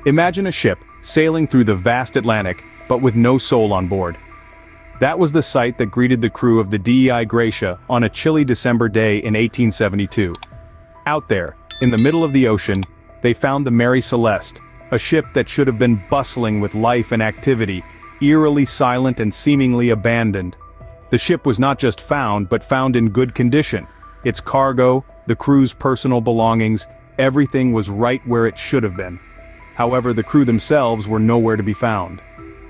Imagine a ship sailing through the vast Atlantic, but with no soul on board. That was the sight that greeted the crew of the DEI Gracia on a chilly December day in 1872. Out there, in the middle of the ocean, they found the Mary Celeste, a ship that should have been bustling with life and activity, eerily silent and seemingly abandoned. The ship was not just found, but found in good condition. Its cargo, the crew's personal belongings, everything was right where it should have been. However, the crew themselves were nowhere to be found.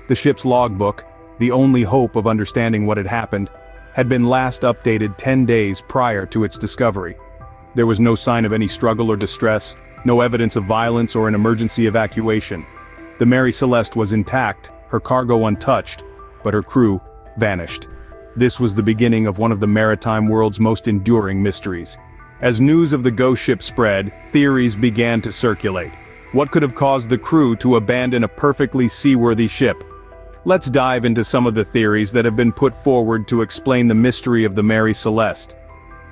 The ship's logbook, the only hope of understanding what had happened, had been last updated 10 days prior to its discovery. There was no sign of any struggle or distress, no evidence of violence or an emergency evacuation. The Mary Celeste was intact, her cargo untouched, but her crew vanished. This was the beginning of one of the maritime world's most enduring mysteries. As news of the ghost ship spread, theories began to circulate. What could have caused the crew to abandon a perfectly seaworthy ship? Let's dive into some of the theories that have been put forward to explain the mystery of the Mary Celeste.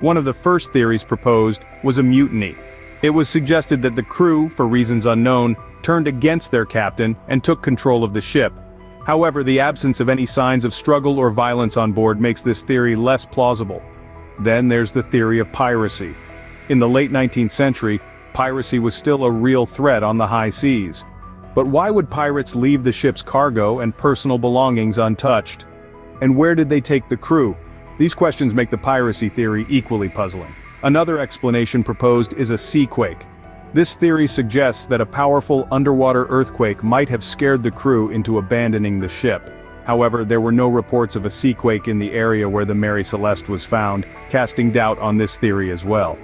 One of the first theories proposed was a mutiny. It was suggested that the crew, for reasons unknown, turned against their captain and took control of the ship. However, the absence of any signs of struggle or violence on board makes this theory less plausible. Then there's the theory of piracy. In the late 19th century, piracy was still a real threat on the high seas. But why would pirates leave the ship's cargo and personal belongings untouched? And where did they take the crew? These questions make the piracy theory equally puzzling. Another explanation proposed is a seaquake. This theory suggests that a powerful underwater earthquake might have scared the crew into abandoning the ship. However, there were no reports of a seaquake in the area where the Mary Celeste was found, casting doubt on this theory as well.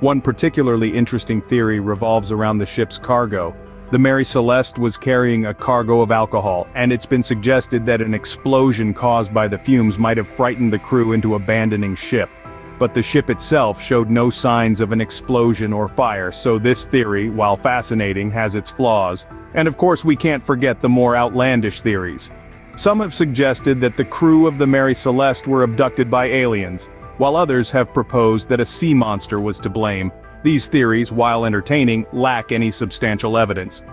One particularly interesting theory revolves around the ship's cargo. The Mary Celeste was carrying a cargo of alcohol, and it's been suggested that an explosion caused by the fumes might have frightened the crew into abandoning ship. But the ship itself showed no signs of an explosion or fire, so this theory, while fascinating, has its flaws. And of course we can't forget the more outlandish theories. Some have suggested that the crew of the Mary Celeste were abducted by aliens, while others have proposed that a sea monster was to blame. These theories, while entertaining, lack any substantial evidence.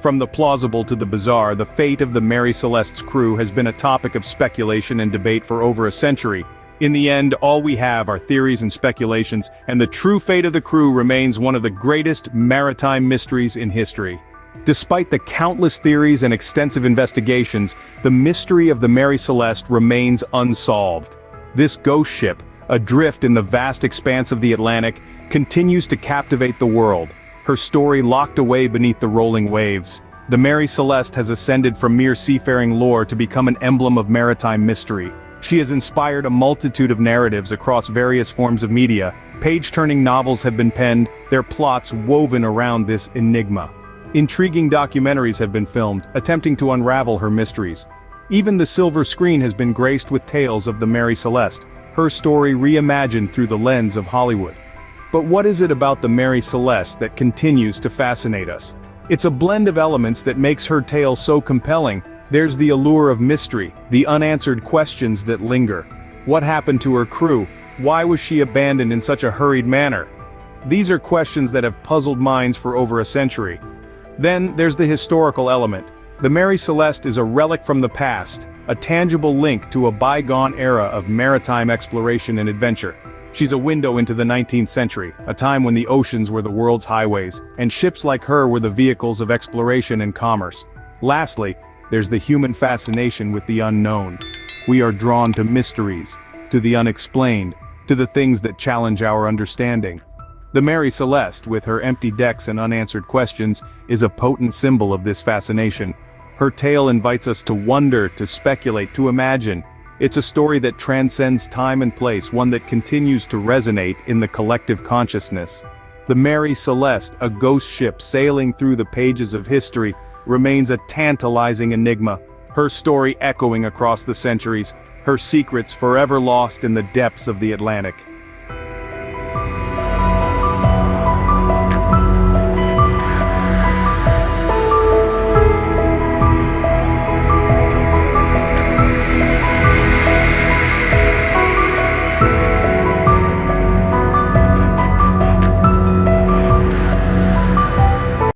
From the plausible to the bizarre, the fate of the Mary Celeste's crew has been a topic of speculation and debate for over a century. In the end, all we have are theories and speculations, and the true fate of the crew remains one of the greatest maritime mysteries in history. Despite the countless theories and extensive investigations, the mystery of the Mary Celeste remains unsolved. This ghost ship, adrift in the vast expanse of the Atlantic, continues to captivate the world, her story locked away beneath the rolling waves. The Mary Celeste has ascended from mere seafaring lore to become an emblem of maritime mystery. She has inspired a multitude of narratives across various forms of media. Page-turning novels have been penned, their plots woven around this enigma. Intriguing documentaries have been filmed, attempting to unravel her mysteries. Even the silver screen has been graced with tales of the Mary Celeste, her story reimagined through the lens of Hollywood. But what is it about the Mary Celeste that continues to fascinate us? It's a blend of elements that makes her tale so compelling. There's the allure of mystery, the unanswered questions that linger. What happened to her crew? Why was she abandoned in such a hurried manner? These are questions that have puzzled minds for over a century. Then there's the historical element. The Mary Celeste is a relic from the past, a tangible link to a bygone era of maritime exploration and adventure. She's a window into the 19th century, a time when the oceans were the world's highways, and ships like her were the vehicles of exploration and commerce. Lastly, there's the human fascination with the unknown. We are drawn to mysteries, to the unexplained, to the things that challenge our understanding. The Mary Celeste, with her empty decks and unanswered questions, is a potent symbol of this fascination. Her tale invites us to wonder, to speculate, to imagine. It's a story that transcends time and place, one that continues to resonate in the collective consciousness. The Mary Celeste, a ghost ship sailing through the pages of history, remains a tantalizing enigma, her story echoing across the centuries, her secrets forever lost in the depths of the Atlantic.